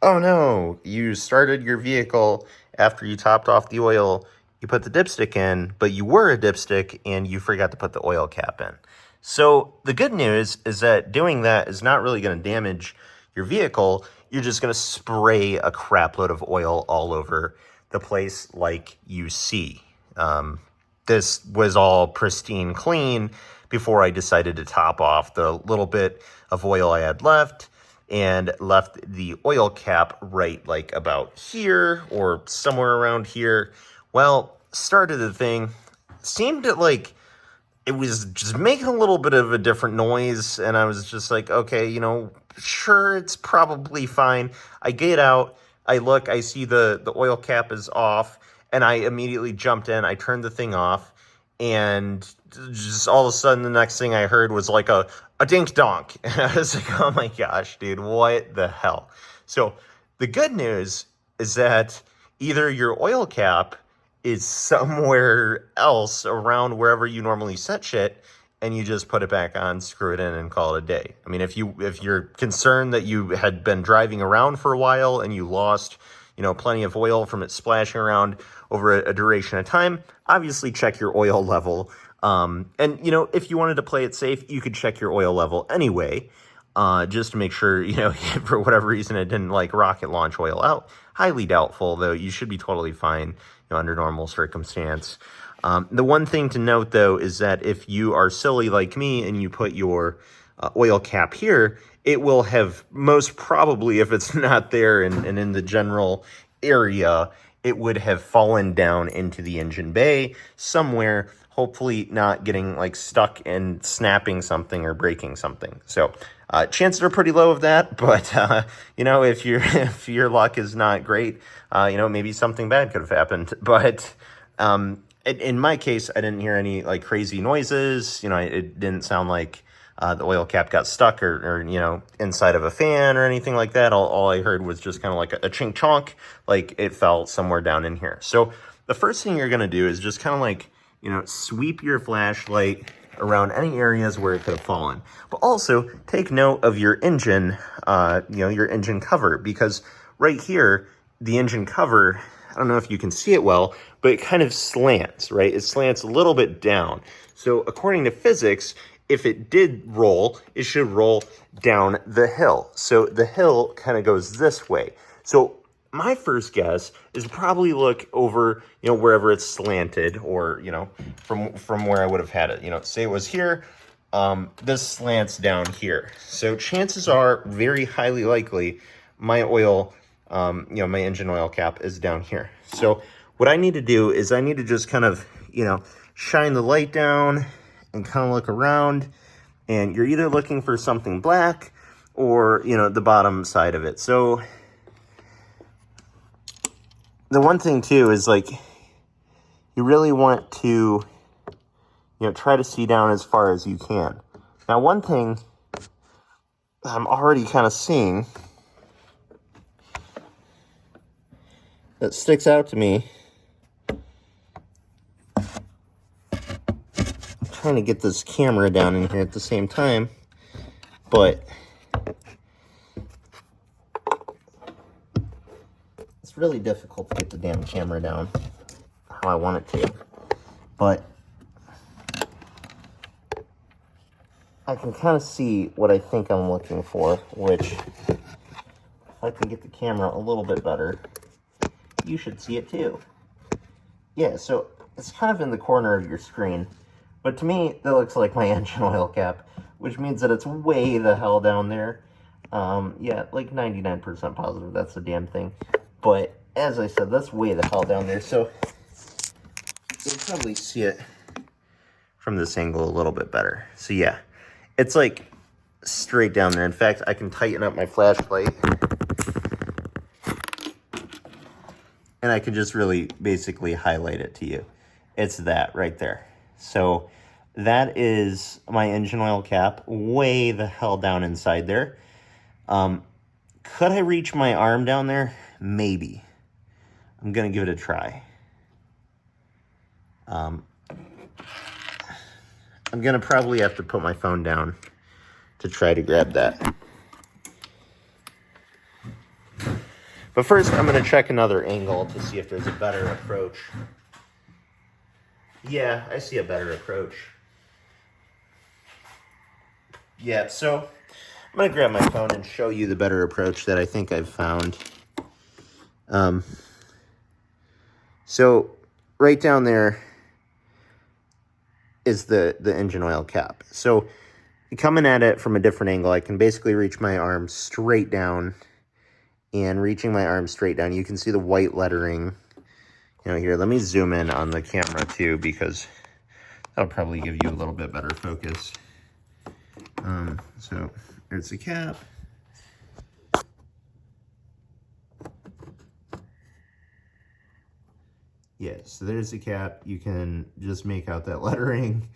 Oh no, you started your vehicle after you topped off the oil, you put the dipstick in, but you were a dipstick and you forgot to put the oil cap in. So the good news is that doing that is not really going to damage your vehicle. You're just going to spray a crap load of oil all over the place like you see. This was all pristine clean before I decided to top off the little bit of oil I had left and left the oil cap right like about here or somewhere around here. Well, started the thing, seemed like it was just making a little bit of a different noise, and I was just like, okay, sure, it's probably fine. I get out, I look, I see the oil cap is off, and I immediately jumped in, I turned the thing off, and just all of a sudden the next thing I heard was like a dink donk. And I was like, oh my gosh, dude, what the hell? So the good news is that either your oil cap is somewhere else around wherever you normally set shit, and you just put it back on, screw it in, and call it a day. I mean, if you're concerned that you had been driving around for a while and you lost, plenty of oil from it splashing around over a duration of time, obviously check your oil level. And if you wanted to play it safe, you could check your oil level anyway, just to make sure, for whatever reason it didn't like rocket launch oil out. Highly doubtful, though. You should be totally fine, under normal circumstance. The one thing to note, though, is that if you are silly like me and you put your oil cap here, it will have most probably, if it's not there and in the general area, it would have fallen down into the engine bay somewhere, hopefully not getting like stuck and snapping something or breaking something. So chances are pretty low of that, but if your luck is not great, maybe something bad could have happened. But in my case, I didn't hear any like crazy noises. It didn't sound like the oil cap got stuck or inside of a fan or anything like that. All I heard was just kind of like a chink chonk, like it fell somewhere down in here. So the first thing you're going to do is just kind of like, sweep your flashlight around any areas where it could have fallen. But also take note of your engine, your engine cover, because right here, the engine cover, I don't know if you can see it well, but it kind of slants, right? It slants a little bit down. So according to physics, if it did roll, it should roll down the hill. So the hill kind of goes this way. So my first guess is probably look over, wherever it's slanted or, from where I would have had it. Say it was here, this slants down here. So chances are very highly likely my oil, my engine oil cap is down here. So what I need to do is I need to just kind of, shine the light down and kind of look around, and you're either looking for something black or, the bottom side of it. So the one thing too is like, you really want to, try to see down as far as you can. Now, one thing I'm already kind of seeing that sticks out to me, I'm trying to get this camera down in here at the same time, but it's really difficult to get the damn camera down how I want it to. But I can kind of see what I think I'm looking for, which, if I can get the camera a little bit better, you should see it too. Yeah, so it's kind of in the corner of your screen, but to me, that looks like my engine oil cap, which means that it's way the hell down there. Yeah, like 99% positive that's the damn thing. But as I said, that's way the hell down there, so you'll probably see it from this angle a little bit better. So yeah, it's like straight down there. In fact, I can tighten up my flashlight, and I can just really basically highlight it to you. It's that right there. So that is my engine oil cap, way the hell down inside there. Could I reach my arm down there? Maybe. I'm gonna give it a try. I'm gonna probably have to put my phone down to try to grab that. But first, I'm going to check another angle to see if there's a better approach. Yeah, I see a better approach. Yeah, so I'm going to grab my phone and show you the better approach that I think I've found. So right down there is the engine oil cap. So coming at it from a different angle, I can basically reach my arm straight down. And reaching my arm straight down, you can see the white lettering. You know, here, let me zoom in on the camera too, because that'll probably give you a little bit better focus. So there's the cap. Yeah, so there's the cap. You can just make out that lettering.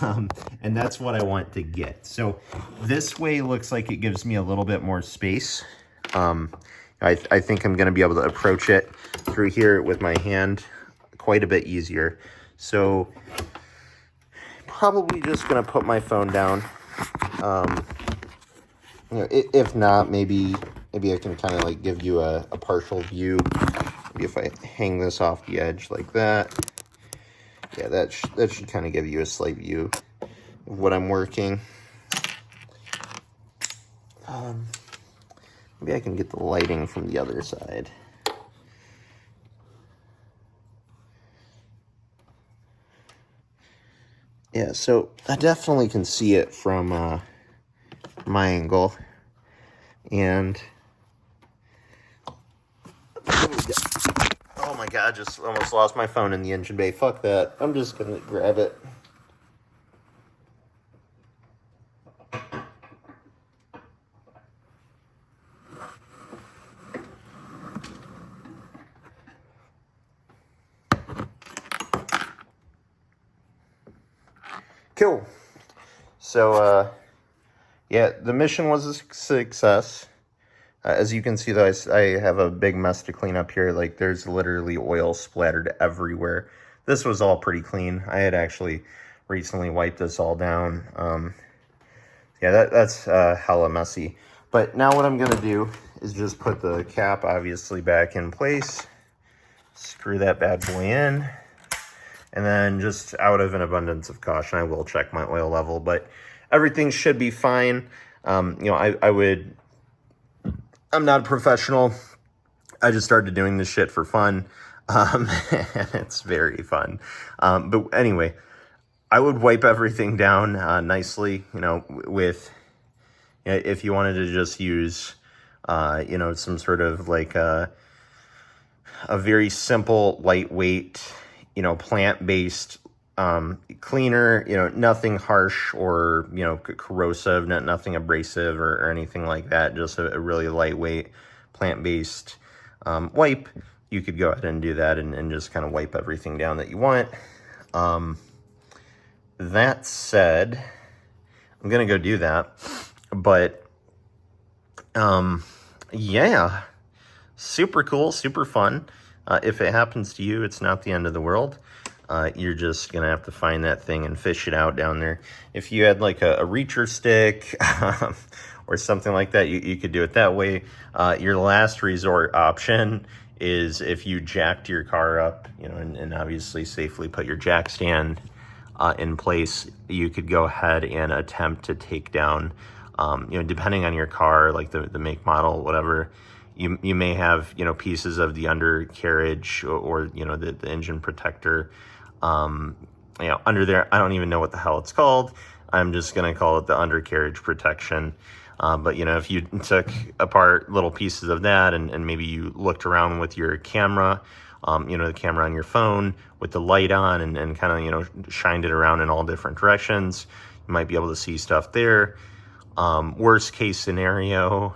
And that's what I want to get. So this way looks like it gives me a little bit more space. I think I'm going to be able to approach it through here with my hand quite a bit easier. So probably just going to put my phone down. You know, if not, maybe I can kind of like give you a partial view. Maybe if I hang this off the edge like that. Yeah, that should kind of give you a slight view of what I'm working. Maybe I can get the lighting from the other side. Yeah, so I definitely can see it from my angle. And oh my god, I just almost lost my phone in the engine bay. Fuck that. I'm just gonna grab it. Cool. So, yeah, the mission was a success. As you can see, though, I have a big mess to clean up here. Like, there's literally oil splattered everywhere. This was all pretty clean. I had actually recently wiped this all down. Yeah, that's hella messy. But now what I'm going to do is just put the cap, obviously, back in place. Screw that bad boy in. And then just out of an abundance of caution, I will check my oil level. But everything should be fine. You know, I'm not a professional. I just started doing this shit for fun. And it's very fun. But anyway, I would wipe everything down nicely, you know, with, if you wanted to just use, you know, some sort of like a very simple, lightweight, you know, plant-based cleaner, you know, nothing harsh or, you know, corrosive, nothing abrasive or anything like that. Just a really lightweight plant-based wipe. You could go ahead and do that and just kind of wipe everything down that you want. That said, I'm going to go do that. But, yeah, super cool, super fun. If it happens to you, it's not the end of the world. You're just going to have to find that thing and fish it out down there. If you had like a reacher stick or something like that, you could do it that way. Your last resort option is if you jacked your car up, you know, and obviously safely put your jack stand in place, you could go ahead and attempt to take down, you know, depending on your car, like the make, model, whatever, you may have, you know, pieces of the undercarriage or you know, the engine protector, you know, under there. I don't even know what the hell it's called. I'm just going to call it the undercarriage protection. But, you know, if you took apart little pieces of that and maybe you looked around with your camera, you know, the camera on your phone with the light on and kind of, you know, shined it around in all different directions, you might be able to see stuff there. Worst case scenario,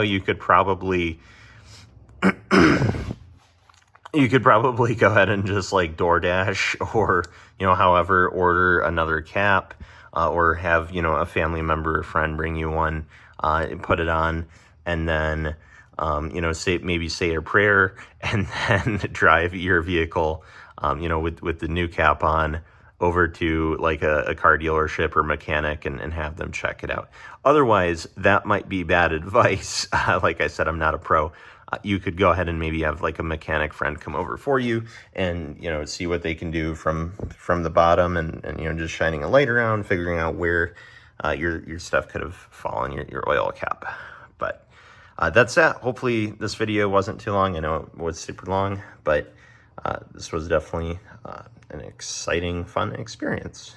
you could probably go ahead and just like DoorDash or, you know, however, order another cap, or have, you know, a family member or friend bring you one, put it on, and then, you know, say a prayer and then drive your vehicle, you know, with the new cap on over to like a car dealership or mechanic and have them check it out. Otherwise, that might be bad advice. Like I said, I'm not a pro. You could go ahead and maybe have like a mechanic friend come over for you and, you know, see what they can do from the bottom and you know, just shining a light around, figuring out where your stuff could have fallen, your oil cap. But that's that. Hopefully this video wasn't too long. I know it was super long, but this was definitely an exciting, fun experience.